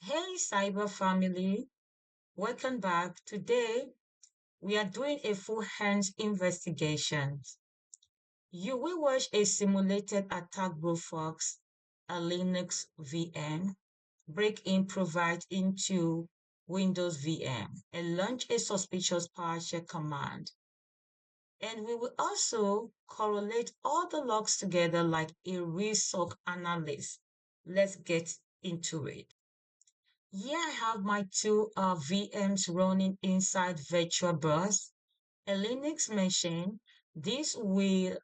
Hey, cyber family, welcome back. Today, we are doing a full hands investigation. You will watch a simulated attack brute force, a Linux VM, break in, provide into Windows VM, and launch a suspicious PowerShell command. And we will also correlate all the logs together like a real SOC analyst. Let's get into it. Here I have my two VMs running inside VirtualBox, a Linux machine. This will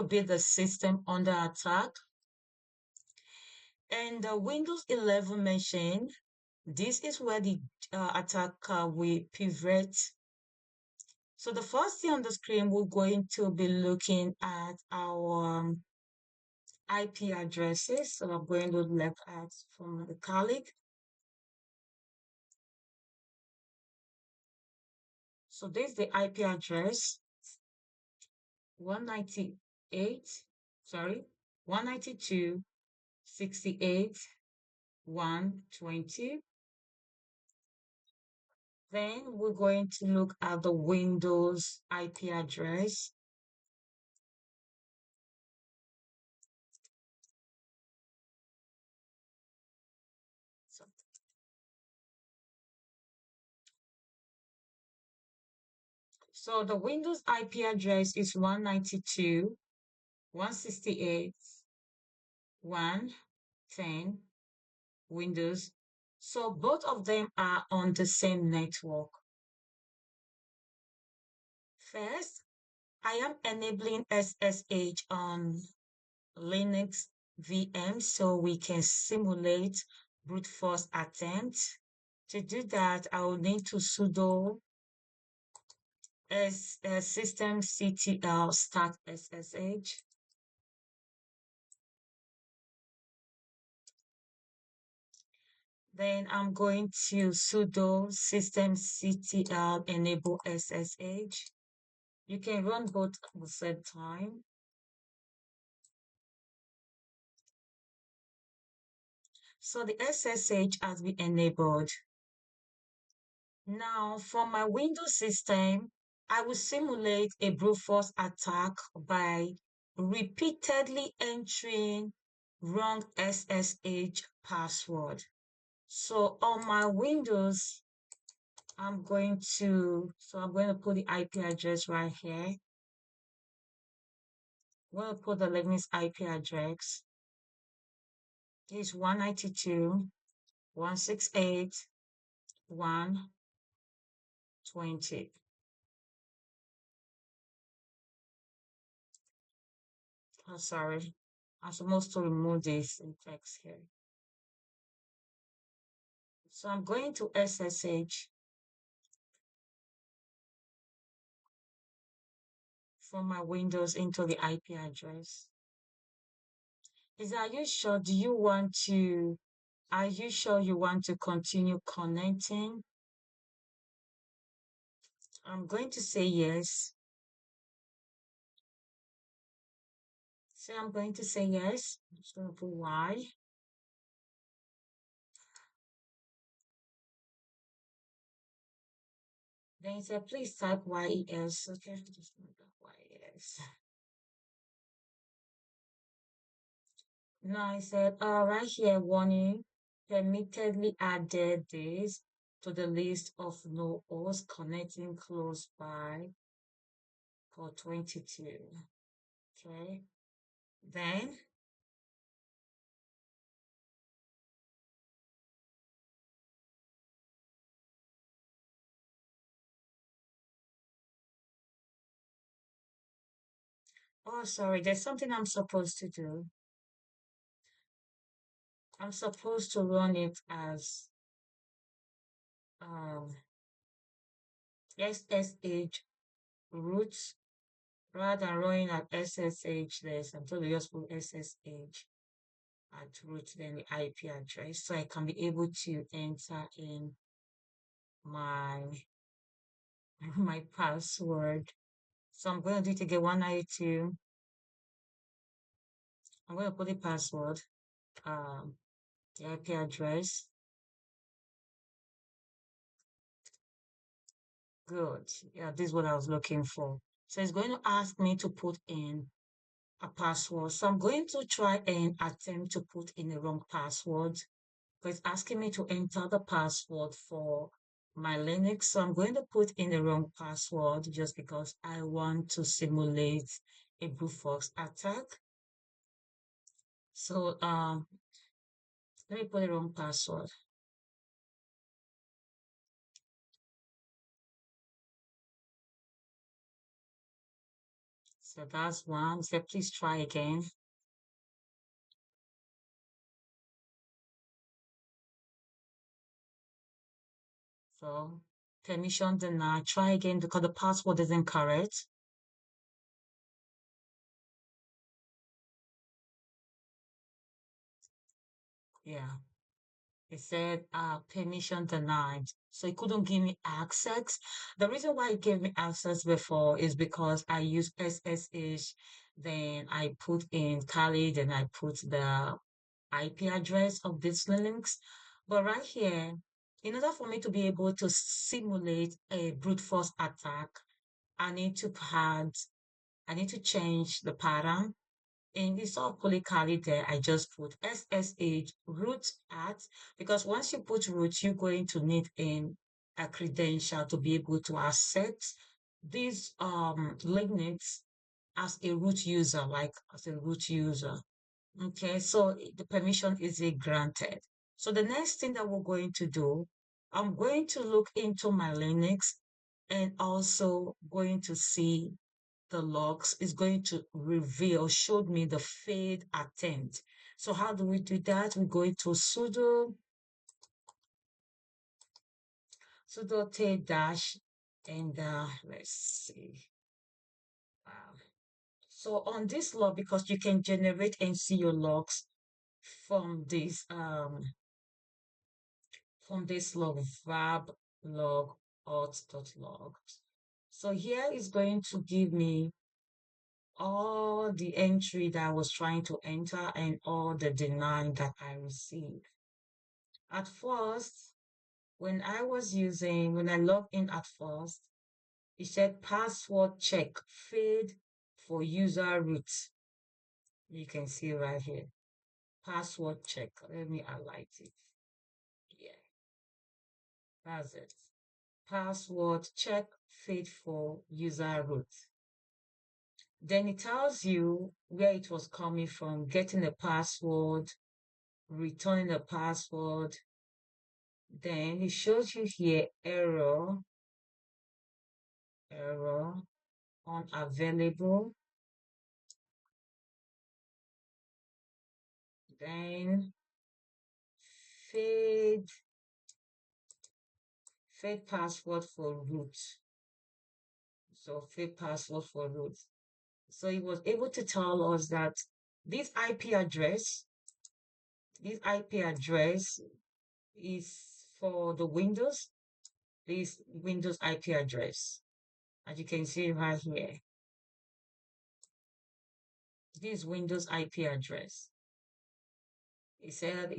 be the system under attack, and the Windows 11 machine. This is where the attacker will pivot. So the first thing on the screen, we're going to be looking at our IP addresses. So I'm going to look at from the colleague. So this is the IP address 198, sorry, 192.68.120. Then we're going to look at the Windows IP address. So, so the Windows IP address is 192.168.110 Windows. So both of them are on the same network. First, I am enabling SSH on Linux VM so we can simulate brute force attempt. To do that, I will need to sudo systemctl start SSH. Then I'm going to sudo systemctl enable SSH. You can run both at the same time. So the SSH has been enabled. Now, for my Windows system, I will simulate a brute force attack by repeatedly entering wrong SSH password. So on my Windows, I'm going to put the IP address right here. I'm going to put the Linux IP address. It's 192.168.120. Oh, sorry. I'm supposed to remove this in text here. So I'm going to SSH from my Windows into the IP address. Are you sure you want to continue connecting? I'm going to say yes. So I'm going to say yes. I'm just going to put Y. Then it said, please type YES. Okay, just YES. Now I said, right here, warning, permittedly added this to the list of no hosts connecting close by for 22. Okay, then oh, sorry, there's something I'm supposed to do. I'm supposed to run it as SSH roots rather than running at SSH less. I'm told to just put SSH at root, then the IP address, so I can be able to enter in my my password. So I'm going to do it again 192. I'm going to put the password, the IP address. Good. Yeah, this is what I was looking for. So it's going to ask me to put in a password. So I'm going to try and attempt to put in the wrong password. So it's asking me to enter the password for my Linux. So I'm going to put in the wrong password just because I want to simulate a brute force attack. So let me put the wrong password. So that's one. So please try again. So permission denied. Try again because the password isn't correct. Yeah. It said permission denied. So it couldn't give me access. The reason why it gave me access before is because I used SSH, then I put in Khalid and I put the IP address of this Linux. But right here, in order for me to be able to simulate a brute force attack, I need to I need to change the pattern. And you saw Polycali there, I just put SSH root at, because once you put root, you're going to need in a credential to be able to access these Linux as a root user, like as a root user. Okay, so the permission is granted. So the next thing that we're going to do, I'm going to look into my Linux and also going to see the logs is going to reveal, showed me the failed attempt. So how do we do that? We go into sudo t dash and let's see. Uh, so on this log, because you can generate and see your logs from this log vab log auth.log. So here is going to give me all the entry that I was trying to enter and all the deny that I received. At first, when I logged in at first, it said password check failed for user root. You can see right here, password check. Let me highlight it. Yeah, that's it. Password check failed for user root. Then it tells you where it was coming from, getting a password, returning a password. Then it shows you here error, unavailable. Then fade, fade password for root. So fade password for root. So it was able to tell us that this IP address, this IP address is for the Windows, this Windows IP address. As you can see right here, this Windows IP address. It said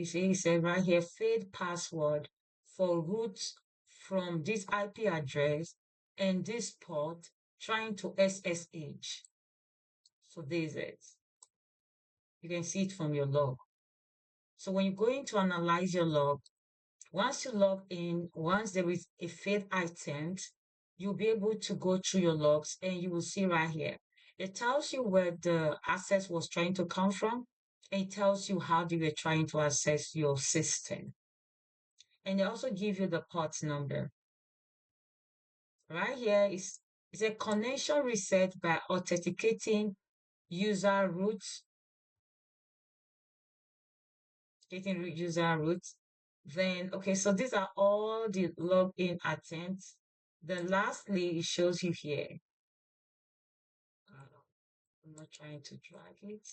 right here, fade password for root from this IP address and this port trying to SSH. So there's it. You can see it from your log. So when you're going to analyze your log, once you log in, once there is a failed attempt, you'll be able to go through your logs and you will see right here. It tells you where the access was trying to come from. And it tells you how they were trying to access your system. And they also give you the port number. Right here is a connection reset by authenticating user roots, getting user roots. Then, okay, so these are all the login attempts. Then lastly, it shows you here. I'm not trying to drag it.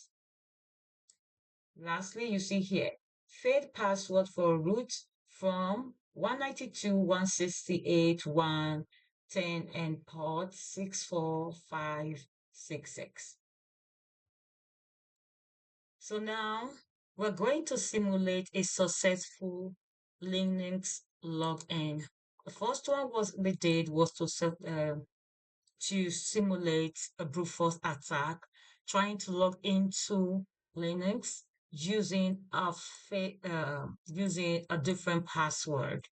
Lastly, you see here, failed password for root from 192.168.110 and port 64566. So now we're going to simulate a successful Linux login. The first one we did was to simulate a brute force attack, trying to log into Linux using using a different password.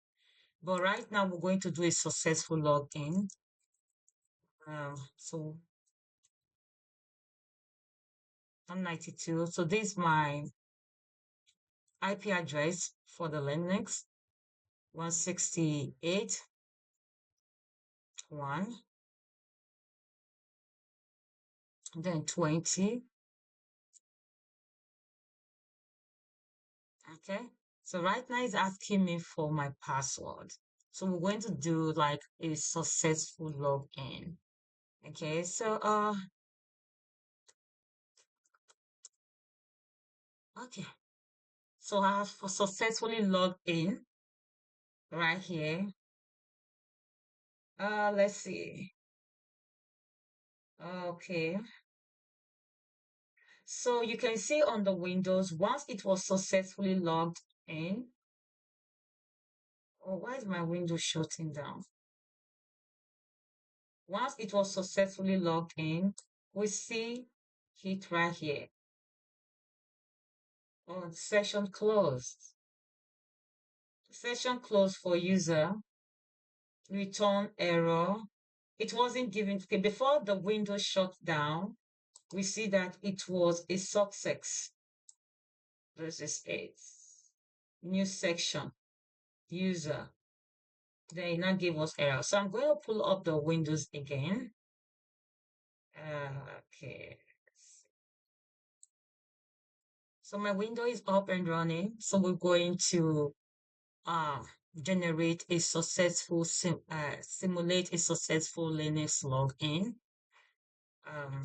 But right now we're going to do a successful login. So I'm 92. So this is my IP address for the Linux, 168 1, then 20. Okay. So right now it's asking me for my password. So we're going to do like a successful login. Okay. So okay. So I have successfully logged in right here. Let's see. Okay. So you can see on the Windows, once it was successfully logged in. Oh, why is my window shutting down? Once it was successfully logged in, we see it right here. Oh, session closed. Session closed for user. Return error. It wasn't given. Okay, before the window shut down, we see that it was a success. This is it. New section. User. Then it now gave us error. So I'm going to pull up the windows again. Okay. So my window is up and running. So we're going to uh, generate a successful simulate a successful Linux login. Um,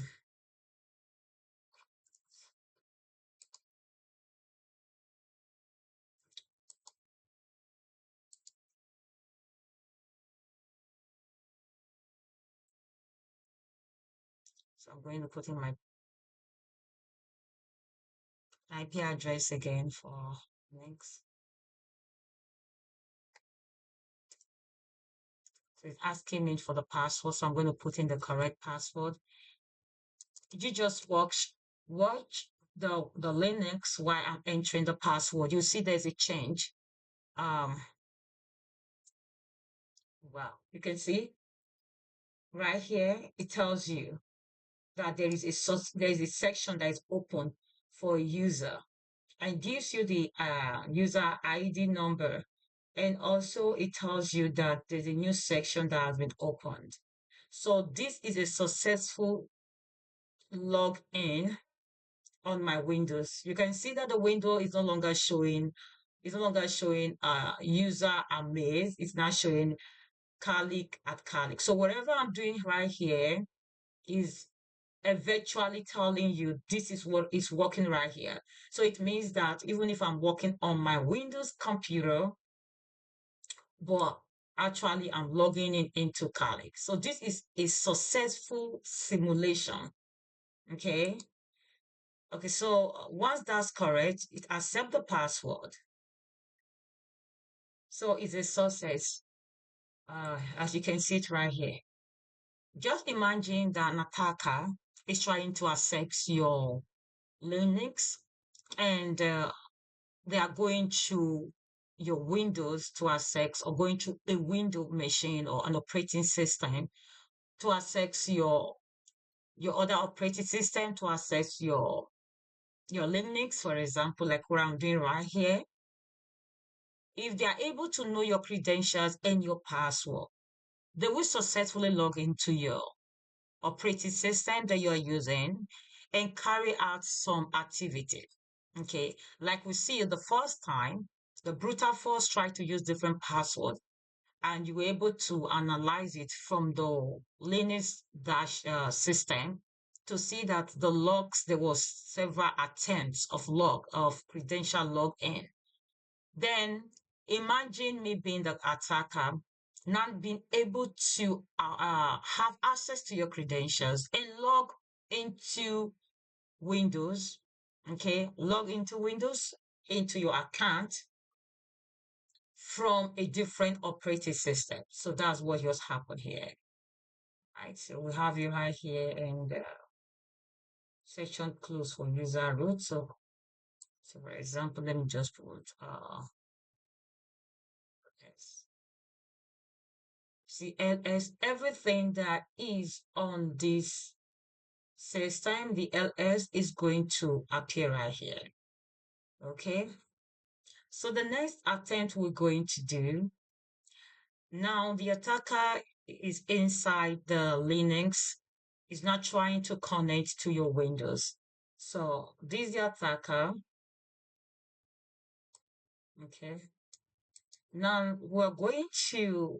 so I'm going to put in my IP address again for links. So it's asking me for the password, so I'm going to put in the correct password. Did you just watch the Linux while I'm entering the password? You see there's a change. Wow, you can see right here it tells you that there is a section that is open for a user and gives you the user ID number. And also it tells you that there's a new section that has been opened. So this is a successful login on my Windows. You can see that the window is no longer showing, user amaze. It's now showing Carlic at Carlic. So whatever I'm doing right here is virtually telling you this is what is working right here. So it means that even if I'm working on my Windows computer, but actually I'm logging in into Kali. So this is a successful simulation. Okay. Okay. So once that's correct, it accepts the password. So it's a success. As you can see it right here. Just imagine that an attacker is trying to access your Linux and they are going to your Windows to access or going to a Windows machine or an operating system to access your other operating system to access your Linux, for example, like what I'm doing right here. If they are able to know your credentials and your password, they will successfully log into your operating system that you are using and carry out some activity. Okay, like we see the first time, the brutal force tried to use different passwords and you were able to analyze it from the Linux dash system to see that the logs, there was several attempts of credential login. Then imagine me being the attacker, not being able to have access to your credentials and log into Windows, okay, log into Windows, into your account from a different operating system. So that's what just happened here. Right, so we have you right here and section close for user root. So for example, let me just put yes. See, ls, everything that is on this system, the ls is going to appear right here. Okay, so the next attempt we're going to do now, the attacker is inside the Linux, is not trying to connect to your Windows. So this is the attacker. Okay. Now we're going to,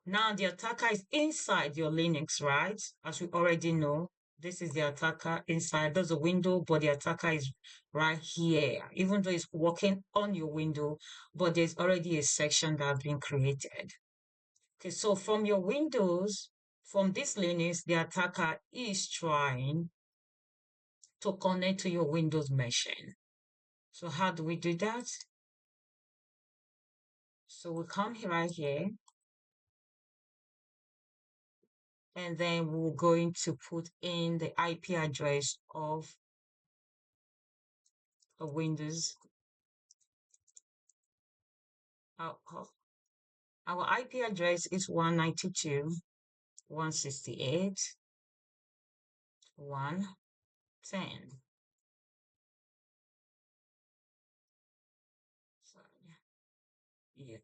now the attacker is inside your Linux, right? As we already know, this is the attacker inside. There's a window, but the attacker is right here, even though it's working on your window, but there's already a section that has been created. Okay, so from your Windows, from this Linux, the attacker is trying to connect to your Windows machine. So how do we do that? So we come right here, and then we're going to put in the IP address of a Windows. Our IP address is 192.168.1.10. So, yeah.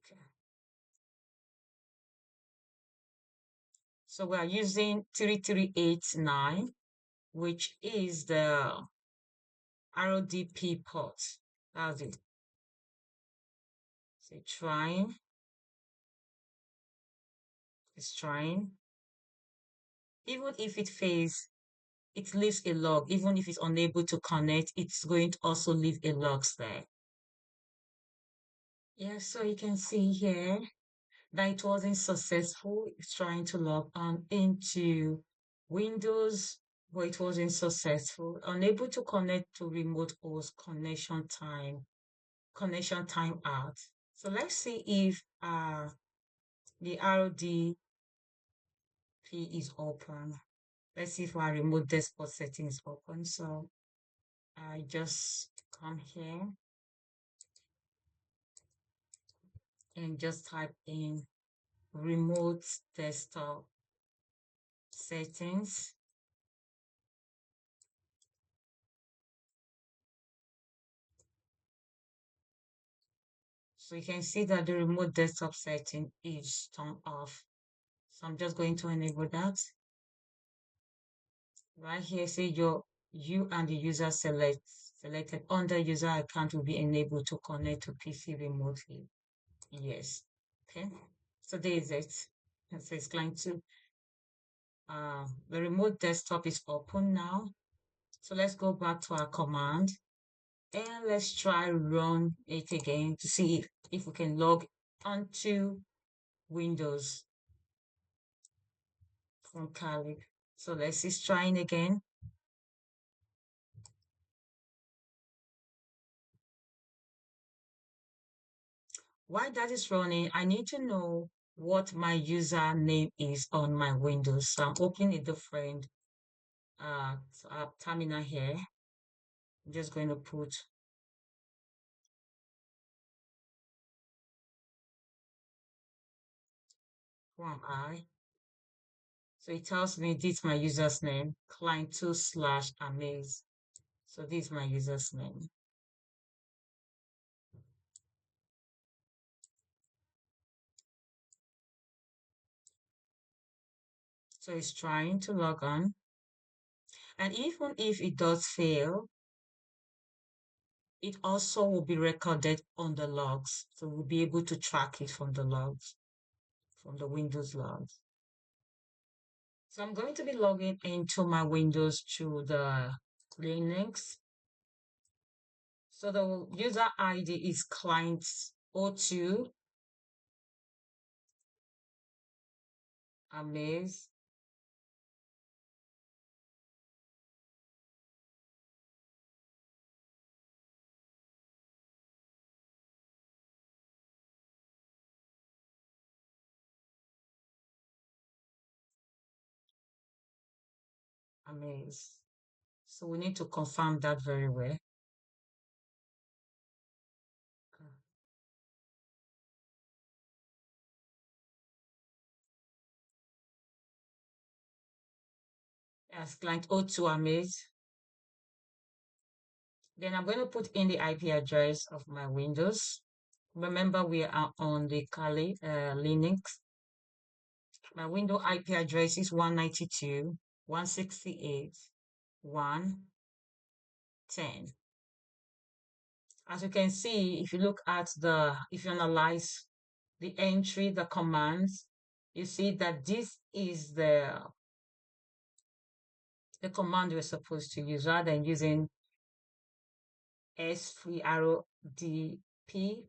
So we are using 3389, which is the RODP port. That's it. So trying. It's trying. Even if it fails, it leaves a log. Even if it's unable to connect, it's going to also leave a log there. Yeah, so you can see here that it wasn't successful. It's trying to log on into Windows, but it wasn't successful. Unable to connect to remote host connection time out. So let's see if the RODP is open. Let's see if our remote desktop setting is open. So I just come here and just type in remote desktop settings. So you can see that the remote desktop setting is turned off. So I'm just going to enable that. Right here, say you and the user selected under user account will be enabled to connect to PC remotely. Yes. Okay. So there is it. So it's going to the remote desktop is open now. So let's go back to our command and let's try run it again to see if we can log onto Windows from Kali. So let's just trying again. While that is running, I need to know what my username is on my Windows. So I'm opening a different terminal here. I'm just going to put who am I? So it tells me this is my user's name, client2/amaze. So this is my user's name. So it's trying to log on. And even if it does fail, it also will be recorded on the logs. So we'll be able to track it from the logs, from the Windows logs. So I'm going to be logging into my Windows through the Linux. So the user ID is client02 amaze. amaze. So we need to confirm that very well. As client O2 amaze. Then I'm going to put in the IP address of my Windows. Remember, we are on the Kali Linux. My window IP address is 192.168.1.10. As you can see, if you look at if you analyze the entry, the commands, you see that this is the command we're supposed to use rather than using S free arrow DP.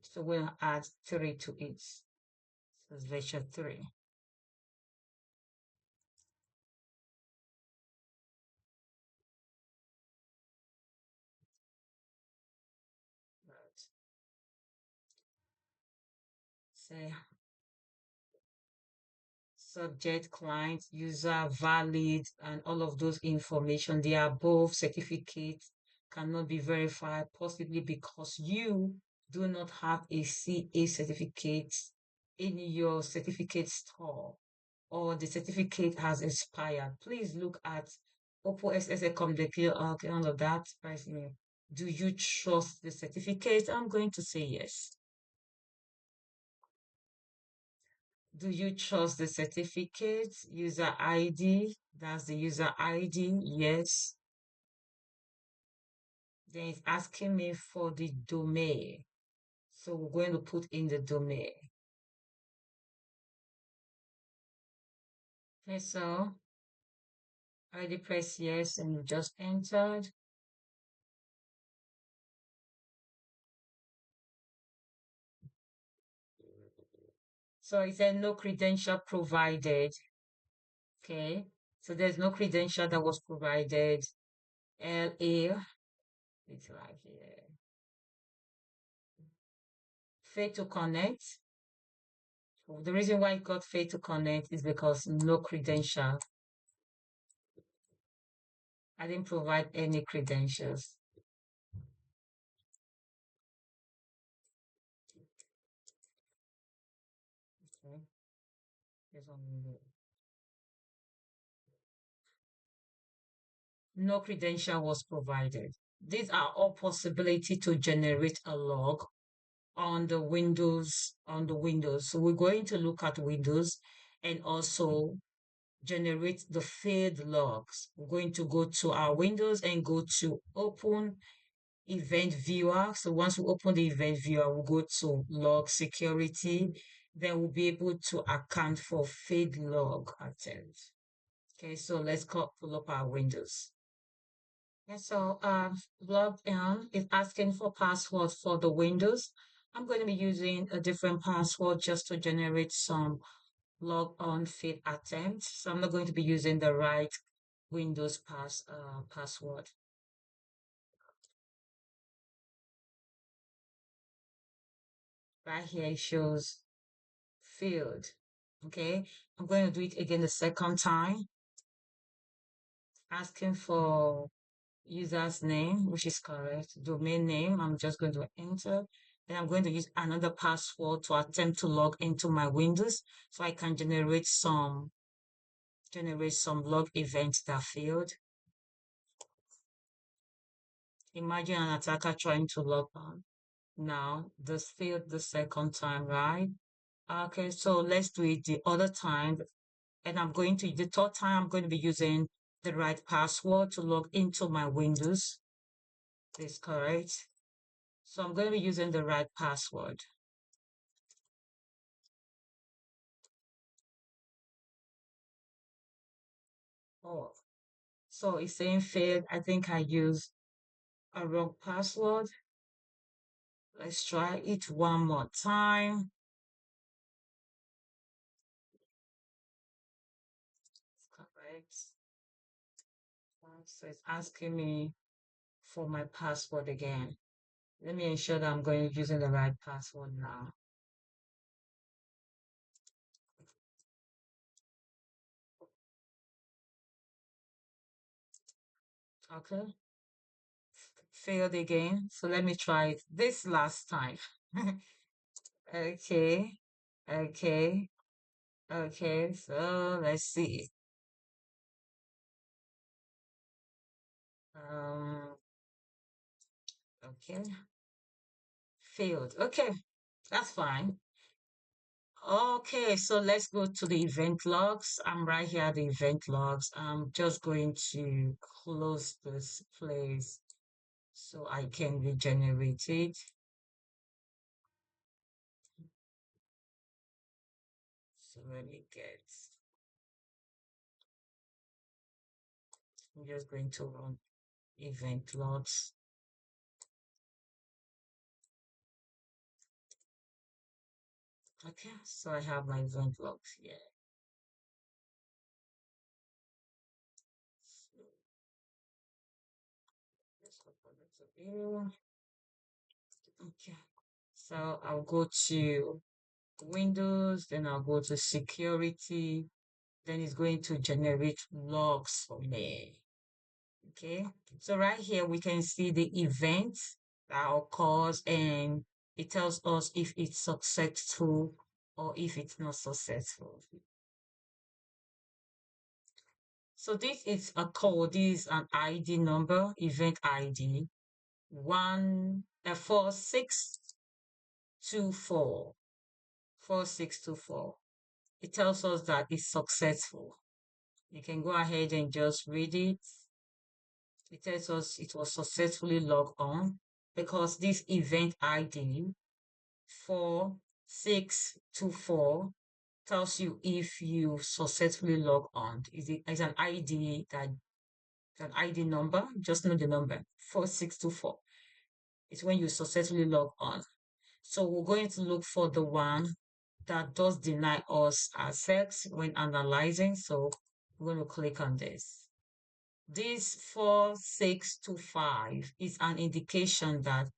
So we'll add 3 to it. So it's version 3. Right. Say subject, client, user, valid, and all of those information, the above certificate cannot be verified, possibly because you do not have a CA certificate in your certificate store or the certificate has expired. Please look at OPSSCOM, all of that. Do you trust the certificate? I'm going to say yes. Do you trust the certificate? User ID, that's the user ID, yes. Then it's asking me for the domain. So we're going to put in the domain. Okay, so I already press yes and you just entered. So it said no credential provided. Okay, so there's no credential that was provided. LA, it's right here. Fail to connect. The reason why it got fail to connect is because no credential. I didn't provide any credentials. Okay. No credential was provided. These are all possibility to generate a log on the Windows. So we're going to look at Windows and also generate the failed logs. We're going to go to our Windows and go to open event viewer. So once we open the event viewer, we'll go to log security. Then we'll be able to account for failed log attempts. Okay, so let's pull up our Windows. And so logged in is asking for password for the Windows. I'm going to be using a different password just to generate some log on failed attempts. So I'm not going to be using the right Windows password. Right here it shows failed. Okay, I'm going to do it again the second time. Asking for user's name, which is correct. Domain name, I'm just going to enter. Then I'm going to use another password to attempt to log into my Windows so I can generate some log events that failed. Imagine an attacker trying to log on. Now, this failed the second time, right? Okay, so let's do it the other time. And the third time, I'm going to be using the right password to log into my Windows. Is correct. So I'm going to be using the right password. Oh, so it's saying failed. I think I used a wrong password. Let's try it one more time. It's correct. So it's asking me for my password again. Let me ensure that I'm going using the right password now. Okay, failed again. So let me try it this last time. Okay, okay, okay. So let's see. Um, okay, failed. Okay, that's fine. Okay, so let's go to the event logs. I'm right here at the event logs. I'm just going to close this place so I can regenerate it. So let me get, I'm just going to run event logs. Okay, so I have my event logs here. So let's open it up here. Okay, so I'll go to Windows, then I'll go to security, then it's going to generate logs for me. Okay, so right here we can see the event that occurs and it tells us if it's successful or if it's not successful. So this is a code, this is an ID number, event ID, 4624. 4624. It tells us that it's successful. You can go ahead and just read it. It tells us it was successfully logged on because this event ID 4624 tells you if you successfully log on. It's an ID that an ID number, just know the number 4624. It's when you successfully log on. So we're going to look for the one that does deny us access when analyzing. So we're going to click on this. This 4625 is an indication that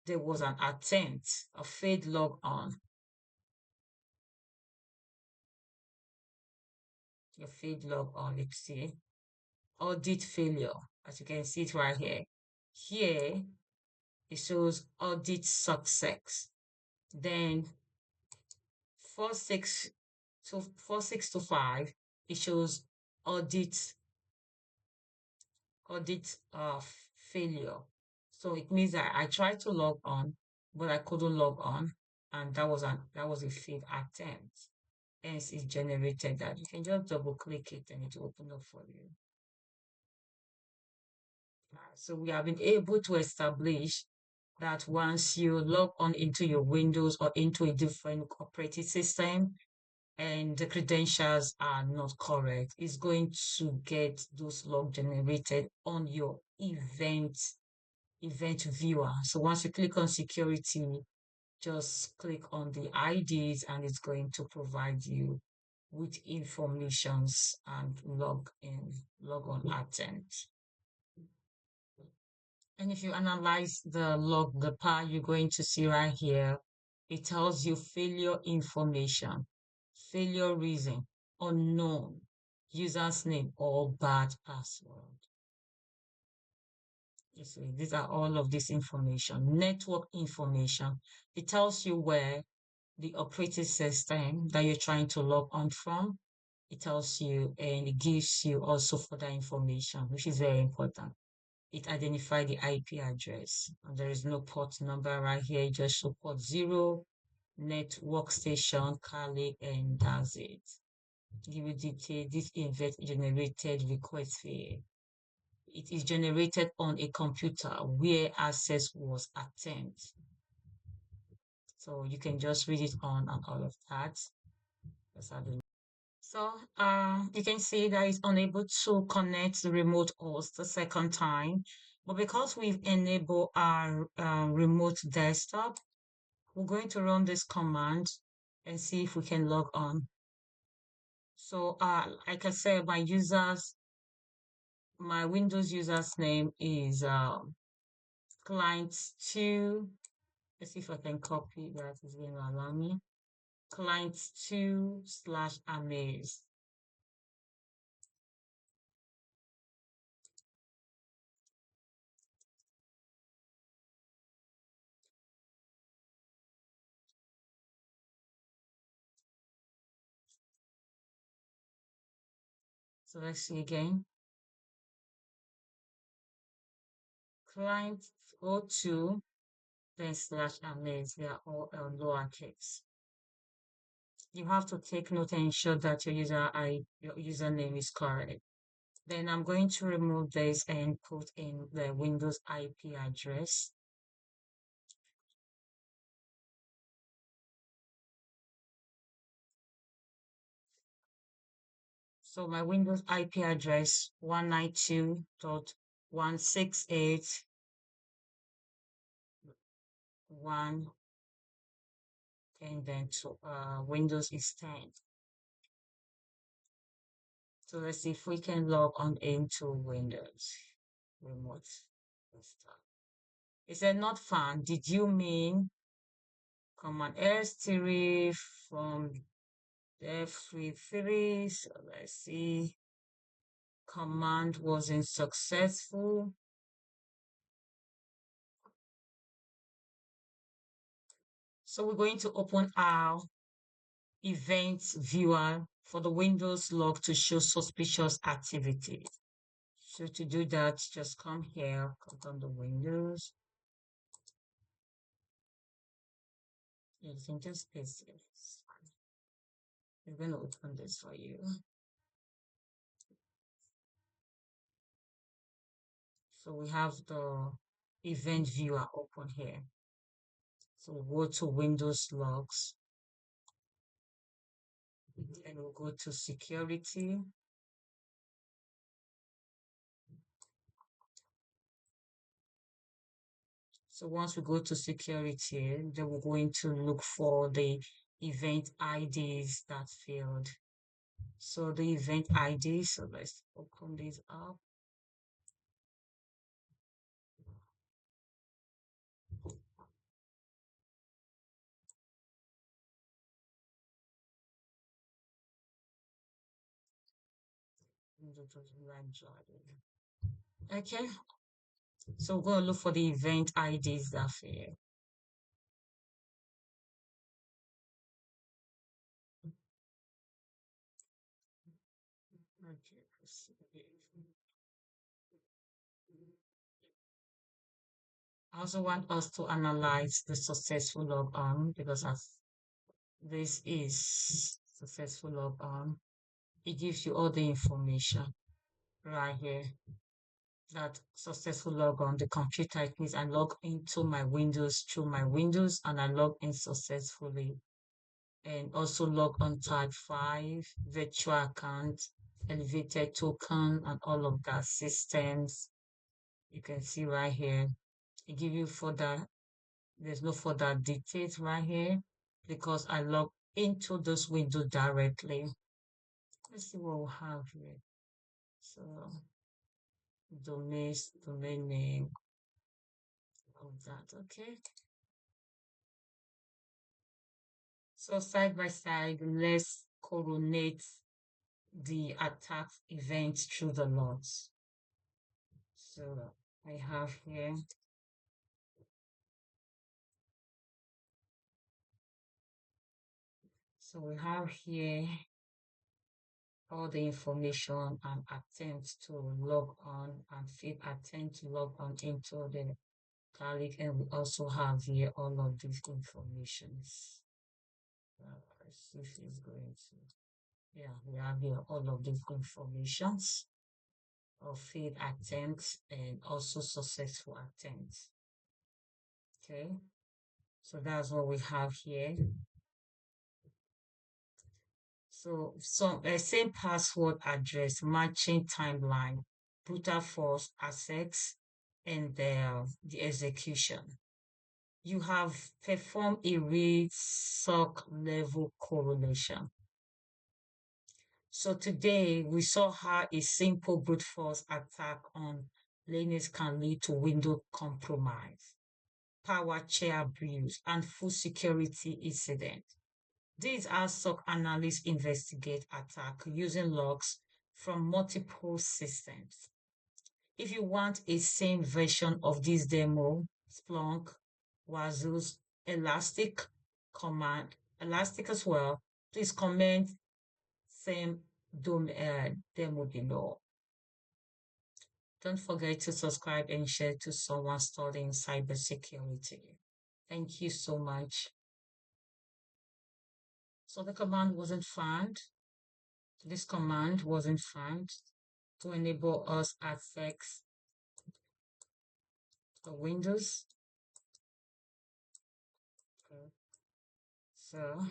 there was an attempt, a failed log on. Your failed log on, let's see. Audit failure, as you can see it right here. Here, it shows audit success. Then 4625, it shows audit failure. So it means that I tried to log on, but I couldn't log on, and that was a failed attempt. Hence, it generated that. You can just double click it and it will open up for you. So we have been able to establish that once you log on into your Windows or into a different operating system and the credentials are not correct, it's going to get those log generated on your event viewer. So once you click on security, just click on the IDs and it's going to provide you with informations and log on attempt. And if you analyze the log, the part you're going to see right here, it tells you failure information, failure reason, unknown, user's name, or bad password. You see, these are all of this information. Network information. It tells you where the operating system that you're trying to log on from. It tells you and it gives you also further information, which is very important. It identifies the IP address. And there is no port number right here. It just shows port 0, net workstation, Correlate, and that's it. Give you detail. This event generated request fee. It is generated on a computer where access was attempted. So you can just read it on and all of that. So you can see that it's unable to connect the remote host the second time. But because we've enabled our remote desktop, we're going to run this command and see if we can log on. So like I said, my Windows user's name is client2. Let's see if I can copy that. It's going to allow me. Client2/amaze. So let's see again. Client O2, then slash amaze, they are all lowercase. You have to take note and ensure that your username is correct. Then I'm going to remove this and put in the Windows IP address. So my Windows IP address 192.168.1 and then to Windows is 10. So let's see if we can log on into Windows remote desktop. It said not found. Did you mean Command S3 from F33? So let's see. Command wasn't successful. So we're going to open our events viewer for the Windows log to show suspicious activity. So to do that, just come here, click on the Windows. You can just paste it. I'm going to open this for you. So we have the event viewer open here. So we'll go to Windows logs and we'll go to security. So once we go to security, then we're going to look for the event IDs that failed. So the event ID, so let's open this up. Okay, so we're going to look for the event IDs that failed. Okay, I also want us to analyze the successful logon because as this is successful logon, it gives you all the information right here. That successful logon, the computer, it means I log into my Windows through my Windows and I log in successfully. And also log on type 5, virtual account, elevated token, and all of that systems. You can see right here. It give you further, there's no further details right here because I log into this window directly. Let's see what we have here. So domain name, all that, okay. So side by side, let's correlate the attack event through the logs. So I have here so we have here all the information and attempt to log on and fail attempt to log on into the Correlate, and we also have here all of these informations. Let's see if it's going to. Yeah, we have here all of these informations of failed attempts and also successful attempts. Okay, so that's what we have here. So same password address, matching timeline, brutal force access, and the execution. You have performed a read SOC level correlation. So today we saw how a simple brute force attack on Linux can lead to window compromise, PowerShell abuse, and full security incident. These are SOC analysts investigate attack using logs from multiple systems. If you want a same version of this demo, Splunk, Wazuh's Elastic as well, please comment same demo below. Don't forget to subscribe and share to someone studying cybersecurity. Thank you so much. So the command wasn't found. This command wasn't found to enable us access the Windows. So